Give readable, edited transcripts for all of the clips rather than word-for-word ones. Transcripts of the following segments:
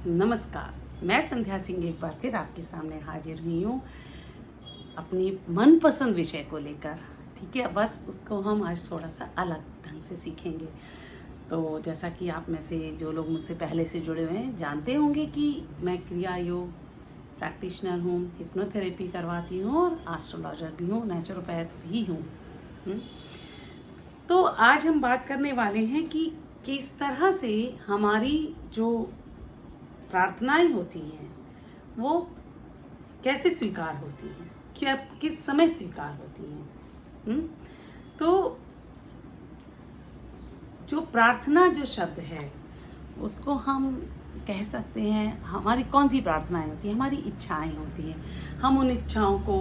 नमस्कार। मैं संध्या सिंह एक बार फिर आपके सामने हाजिर हुई हूँ अपनी मनपसंद विषय को लेकर। ठीक है, बस उसको हम आज थोड़ा सा अलग ढंग से सीखेंगे। तो जैसा कि आप में से जो लोग मुझसे पहले से जुड़े हुए हैं जानते होंगे कि मैं क्रिया योग प्रैक्टिशनर हूँ, हिप्नोथेरेपी करवाती हूँ और एस्ट्रोलॉजर भी हूँ, नेचुरोपैथ भी हूँ। तो आज हम बात करने वाले हैं कि किस तरह से हमारी जो प्रार्थनाएं होती हैं वो कैसे स्वीकार होती हैं, क्या किस समय स्वीकार होती हैं। तो जो प्रार्थना जो शब्द है उसको हम कह सकते हैं, हमारी कौन सी प्रार्थनाएं होती हैं, हमारी इच्छाएं होती हैं। हम उन इच्छाओं को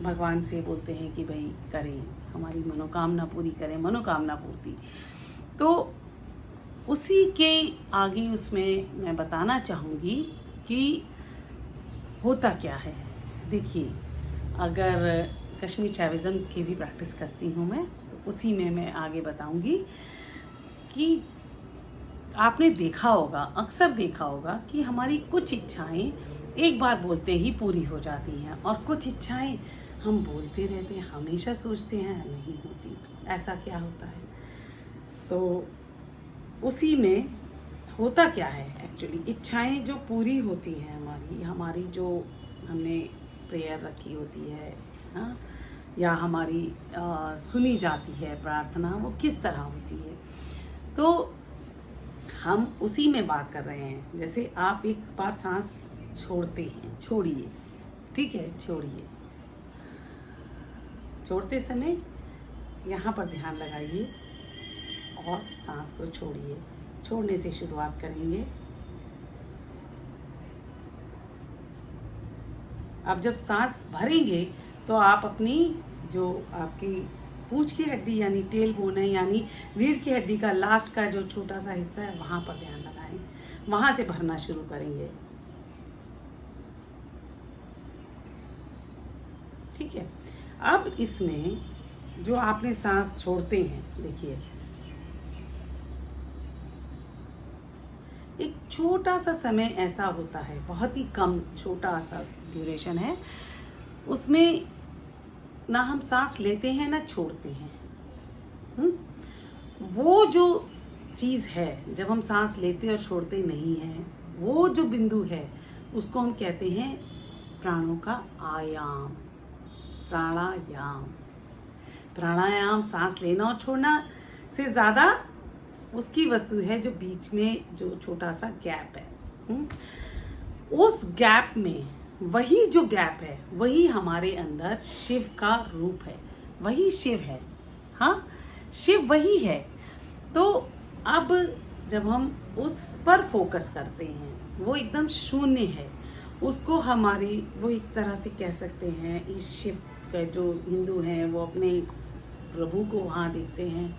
भगवान से बोलते हैं कि भाई करें, हमारी मनोकामना पूरी करें, मनोकामना पूर्ति। तो उसी के आगे उसमें मैं बताना चाहूँगी कि होता क्या है। देखिए, अगर कश्मीर शैविज़म की भी प्रैक्टिस करती हूँ मैं, तो उसी में मैं आगे बताऊँगी कि आपने देखा होगा, अक्सर देखा होगा कि हमारी कुछ इच्छाएं एक बार बोलते ही पूरी हो जाती हैं और कुछ इच्छाएं हम बोलते रहते हैं, हमेशा सोचते हैं नहीं होती। ऐसा क्या होता है? तो उसी में होता क्या है एक्चुअली, इच्छाएं जो पूरी होती हैं हमारी जो हमने प्रेयर रखी होती है, हाँ, या हमारी सुनी जाती है प्रार्थना, वो किस तरह होती है। तो हम उसी में बात कर रहे हैं। जैसे आप एक बार सांस छोड़ते हैं, छोड़िए, ठीक है, छोड़िए। छोड़ते समय यहाँ पर ध्यान लगाइए और सांस को छोड़िए। छोड़ने से शुरुआत करेंगे। अब जब सांस भरेंगे तो आप अपनी जो आपकी पूंछ की हड्डी यानी टेल बोन है, यानी रीढ़ की हड्डी का लास्ट का जो छोटा सा हिस्सा है, वहां पर ध्यान लगाएं। वहां से भरना शुरू करेंगे। ठीक है। अब इसमें जो आपने सांस छोड़ते हैं, देखिए एक छोटा सा समय ऐसा होता है, बहुत ही कम, छोटा सा ड्यूरेशन है, उसमें ना हम सांस लेते हैं ना छोड़ते हैं। वो जो चीज़ है, जब हम सांस लेते और छोड़ते नहीं हैं, वो जो बिंदु है उसको हम कहते हैं प्राणों का आयाम, प्राणायाम। प्राणायाम सांस लेना और छोड़ना से ज़्यादा उसकी वस्तु है जो बीच में जो छोटा सा गैप है। उस गैप में, वही जो गैप है वही हमारे अंदर शिव का रूप है, वही शिव है। हाँ, शिव वही है। तो अब जब हम उस पर फोकस करते हैं, वो एकदम शून्य है, उसको हमारी, वो एक तरह से कह सकते हैं, इस शिव का जो हिंदू हैं वो अपने प्रभु को वहाँ देखते हैं।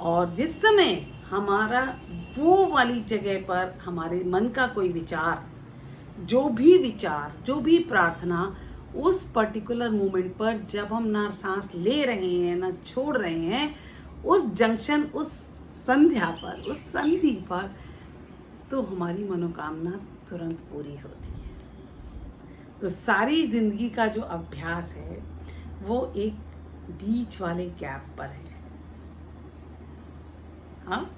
और जिस समय हमारा वो वाली जगह पर हमारे मन का कोई विचार, जो भी प्रार्थना उस पर्टिकुलर मोमेंट पर जब हम ना सांस ले रहे हैं ना छोड़ रहे हैं, उस जंक्शन, उस संध्या पर, उस संधि पर, तो हमारी मनोकामना तुरंत पूरी होती है। तो सारी जिंदगी का जो अभ्यास है वो एक बीच वाले गैप पर है। हाँ,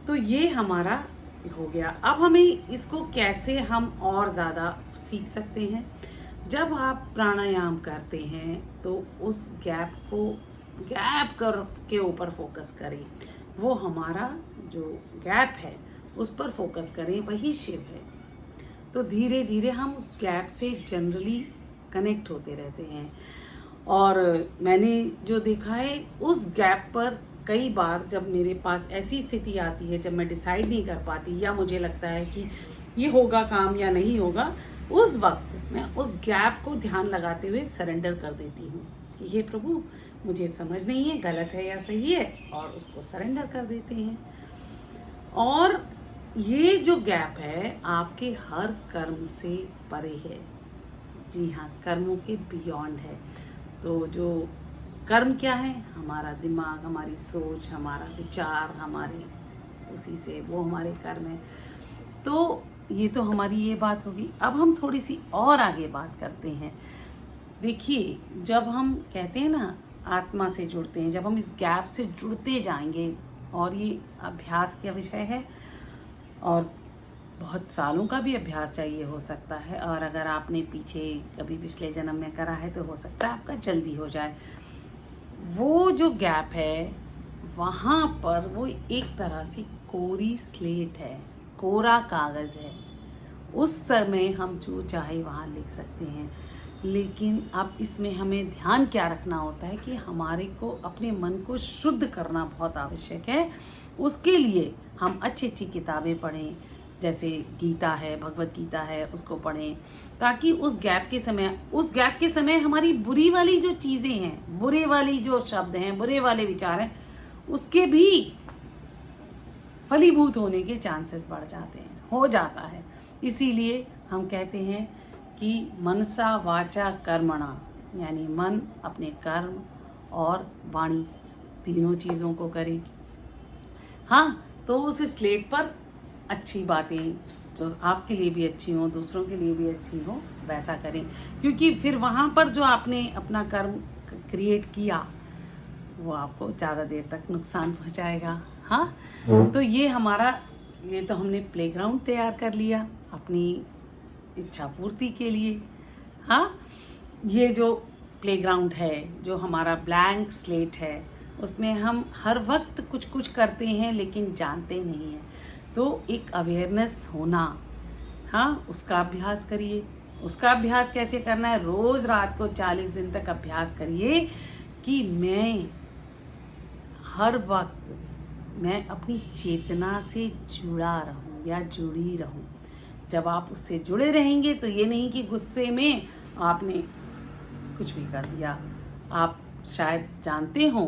तो ये हमारा हो गया। अब हमें इसको कैसे हम और ज़्यादा सीख सकते हैं। जब आप प्राणायाम करते हैं तो उस गैप के ऊपर फोकस करें। वो हमारा जो गैप है उस पर फोकस करें, वही शिव है। तो धीरे धीरे हम उस गैप से जनरली कनेक्ट होते रहते हैं। और मैंने जो देखा है, उस गैप पर कई बार जब मेरे पास ऐसी स्थिति आती है जब मैं डिसाइड नहीं कर पाती या मुझे लगता है कि ये होगा काम या नहीं होगा, उस वक्त मैं उस गैप को ध्यान लगाते हुए सरेंडर कर देती हूँ कि हे प्रभु, मुझे समझ नहीं है गलत है या सही है, और उसको सरेंडर कर देते हैं। और ये जो गैप है आपके हर कर्म से परे है। जी हाँ, कर्मों के बियॉन्ड है। तो जो कर्म क्या है, हमारा दिमाग, हमारी सोच, हमारा विचार, हमारी उसी से वो हमारे कर्म है। तो ये तो हमारी ये बात होगी। अब हम थोड़ी सी और आगे बात करते हैं। देखिए, जब हम कहते हैं ना आत्मा से जुड़ते हैं, जब हम इस गैप से जुड़ते जाएंगे, और ये अभ्यास का विषय है और बहुत सालों का भी अभ्यास चाहिए हो सकता है, और अगर आपने पीछे कभी पिछले जन्म में करा है तो हो सकता है आपका जल्दी हो जाए। वो जो गैप है वहाँ पर वो एक तरह से कोरी स्लेट है, कोरा कागज़ है। उस समय हम जो चाहे वहाँ लिख सकते हैं, लेकिन अब इसमें हमें ध्यान क्या रखना होता है कि हमारे को अपने मन को शुद्ध करना बहुत आवश्यक है। उसके लिए हम अच्छी अच्छी किताबें पढ़ें, जैसे गीता है, भगवत गीता है, उसको पढ़ें, ताकि उस गैप के समय हमारी बुरी वाली जो चीज़ें हैं, बुरे वाली जो शब्द हैं, बुरे वाले विचार हैं, उसके भी फलीभूत होने के चांसेस बढ़ जाते हैं, हो जाता है। इसीलिए हम कहते हैं कि मनसा वाचा कर्मणा, यानी मन अपने कर्म और वाणी तीनों चीज़ों को करे। हाँ, तो उस स्लेट पर अच्छी बातें जो आपके लिए भी अच्छी हो, दूसरों के लिए भी अच्छी हो, वैसा करें, क्योंकि फिर वहाँ पर जो आपने अपना कर्म क्रिएट किया वो आपको ज़्यादा देर तक नुकसान पहुँचाएगा। हाँ, तो ये तो हमने प्लेग्राउंड तैयार कर लिया अपनी इच्छा पूर्ति के लिए। हाँ, ये जो प्लेग्राउंड है, जो हमारा ब्लैंक स्लेट है, उसमें हम हर वक्त कुछ कुछ करते हैं लेकिन जानते नहीं हैं। तो एक अवेयरनेस होना, हाँ, उसका अभ्यास करिए। उसका अभ्यास कैसे करना है? रोज़ रात को 40 दिन तक अभ्यास करिए कि मैं हर वक्त मैं अपनी चेतना से जुड़ा रहूं या जुड़ी रहूं। जब आप उससे जुड़े रहेंगे तो ये नहीं कि गुस्से में आपने कुछ भी कर दिया। आप शायद जानते हो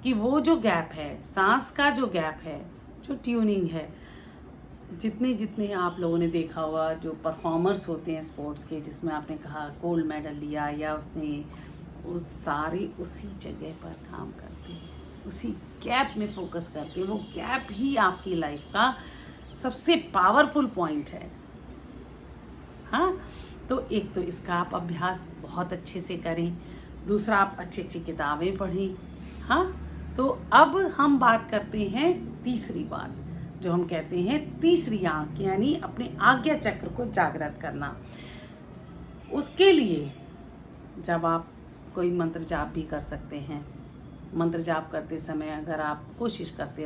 कि वो जो गैप है, सांस का जो गैप है, जो ट्यूनिंग है, जितने जितने आप लोगों ने देखा होगा जो परफॉर्मर्स होते हैं स्पोर्ट्स के, जिसमें आपने कहा गोल्ड मेडल लिया, या उसने उस सारे उसी जगह पर काम करते हैं, उसी गैप में फोकस करते हैं। वो गैप ही आपकी लाइफ का सबसे पावरफुल पॉइंट है। हाँ, तो एक तो इसका आप अभ्यास बहुत अच्छे से करें, दूसरा आप अच्छी अच्छी किताबें पढ़ें। हाँ, तो अब हम बात करते हैं तीसरी बात, जो हम कहते हैं तीसरी आंख, यानी अपने आज्ञा चक्र को जागृत करना। उसके लिए जब आप कोई मंत्र जाप भी कर सकते हैं। मंत्र जाप करते समय अगर आप कोशिश करते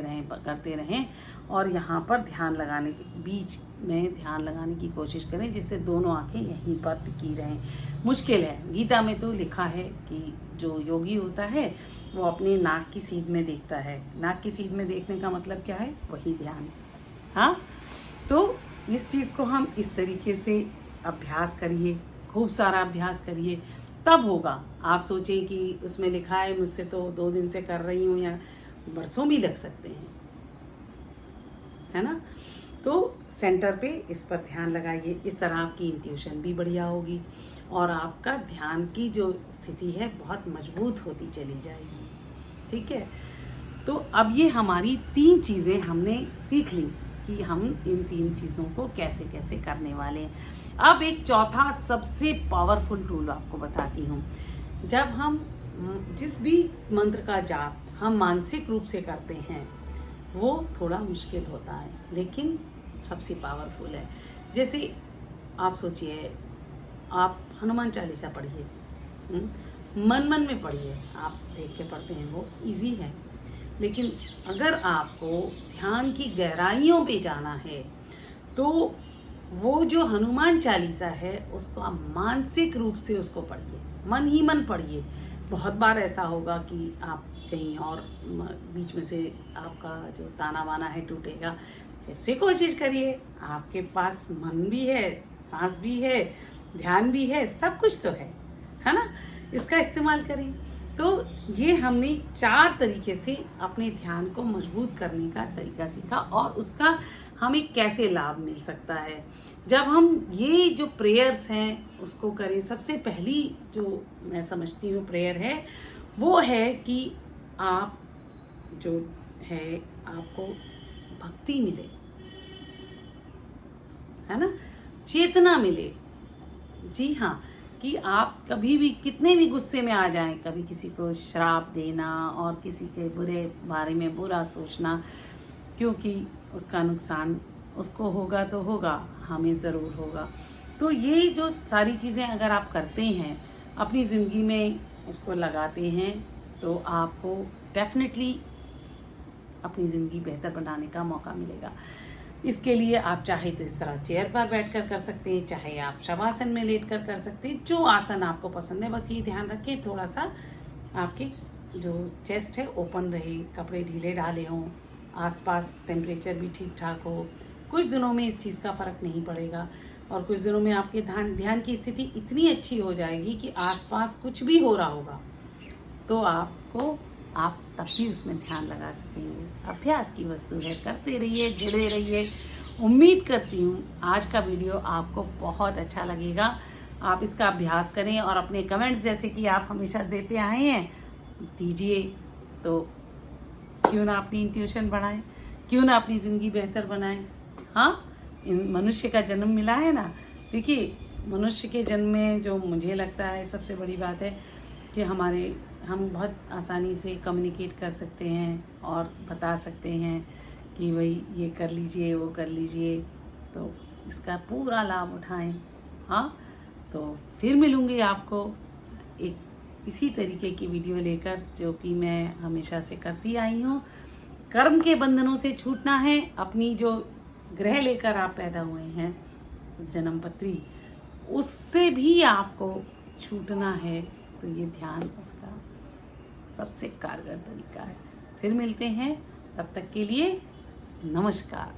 रहें और यहाँ पर ध्यान लगाने के बीच में ध्यान लगाने की कोशिश करें, जिससे दोनों आंखें यहीं पर टिकी रहें। मुश्किल है, गीता में तो लिखा है कि जो योगी होता है वो अपने नाक की सीध में देखता है। नाक की सीध में देखने का मतलब क्या है? वही ध्यान। हाँ, तो इस चीज़ को हम इस तरीके से अभ्यास करिए, खूब सारा अभ्यास करिए, तब होगा। आप सोचें कि उसमें लिखा है मुझसे तो 2 दिन से कर रही हूँ, या बरसों भी लग सकते हैं, है ना। तो सेंटर पे इस पर ध्यान लगाइए, इस तरह आपकी इंट्यूशन भी बढ़िया होगी और आपका ध्यान की जो स्थिति है बहुत मजबूत होती चली जाएगी। ठीक है, तो अब ये हमारी 3 चीज़ें हमने सीख ली कि हम इन 3 चीज़ों को कैसे कैसे करने वाले हैं। अब एक चौथा सबसे पावरफुल टूल आपको बताती हूँ। जब हम जिस भी मंत्र का जाप हम मानसिक रूप से करते हैं वो थोड़ा मुश्किल होता है, लेकिन सबसे पावरफुल है। जैसे आप सोचिए, आप हनुमान चालीसा पढ़िए, मन मन में पढ़िए, आप देख के पढ़ते हैं वो इजी है, लेकिन अगर आपको ध्यान की गहराइयों पे जाना है तो वो जो हनुमान चालीसा है उसको आप मानसिक रूप से उसको पढ़िए, मन ही मन पढ़िए। बहुत बार ऐसा होगा कि आप कहीं और बीच में से आपका जो ताना बाना है टूटेगा, फिर से कोशिश करिए। आपके पास मन भी है, सांस भी है, ध्यान भी है, सब कुछ तो है ना। इसका इस्तेमाल करें। तो ये हमने 4 तरीके से अपने ध्यान को मजबूत करने का तरीका सीखा और उसका हमें कैसे लाभ मिल सकता है जब हम ये जो प्रेयर्स हैं उसको करें। सबसे पहली जो मैं समझती हूँ प्रेयर है वो है कि आप जो है आपको भक्ति मिले, है ना, चेतना मिले। जी हाँ, कि आप कभी भी कितने भी गुस्से में आ जाएं, कभी किसी को श्राप देना और किसी के बुरे बारे में बुरा सोचना, क्योंकि उसका नुकसान उसको होगा तो होगा, हमें ज़रूर होगा। तो ये जो सारी चीज़ें अगर आप करते हैं, अपनी ज़िंदगी में उसको लगाते हैं, तो आपको डेफिनेटली अपनी ज़िंदगी बेहतर बनाने का मौका मिलेगा। इसके लिए आप चाहे तो इस तरह चेयर पर बैठकर कर सकते हैं, चाहे आप शवासन में लेटकर कर सकते हैं, जो आसन आपको पसंद है। बस ये ध्यान रखें थोड़ा सा आपके जो चेस्ट है ओपन रहे, कपड़े ढीले डाले हों, आसपास टेम्परेचर भी ठीक ठाक हो। कुछ दिनों में इस चीज़ का फ़र्क नहीं पड़ेगा और कुछ दिनों में आपके ध्यान की स्थिति इतनी अच्छी हो जाएगी कि आसपास कुछ भी हो रहा होगा तो आप तब भी उसमें ध्यान लगा सकेंगे। अभ्यास की वस्तु है, करते रहिए, जुड़े रहिए। उम्मीद करती हूँ आज का वीडियो आपको बहुत अच्छा लगेगा। आप इसका अभ्यास करें और अपने कमेंट्स जैसे कि आप हमेशा देते आए हैं दीजिए। तो क्यों ना अपनी इंट्यूशन बढ़ाएं, क्यों ना अपनी ज़िंदगी बेहतर बनाएं। हाँ, मनुष्य का जन्म मिला है ना। देखिए, मनुष्य के जन्म में जो मुझे लगता है सबसे बड़ी बात है कि हम बहुत आसानी से कम्युनिकेट कर सकते हैं और बता सकते हैं कि भाई ये कर लीजिए, वो कर लीजिए, तो इसका पूरा लाभ उठाएं। हाँ, तो फिर मिलूँगी आपको एक इसी तरीके की वीडियो लेकर, जो कि मैं हमेशा से करती आई हूँ। कर्म के बंधनों से छूटना है, अपनी जो ग्रह लेकर आप पैदा हुए हैं जन्मपत्री, उससे भी आपको छूटना है। तो ये ध्यान उसका सबसे कारगर तरीका है। फिर मिलते हैं, तब तक के लिए नमस्कार।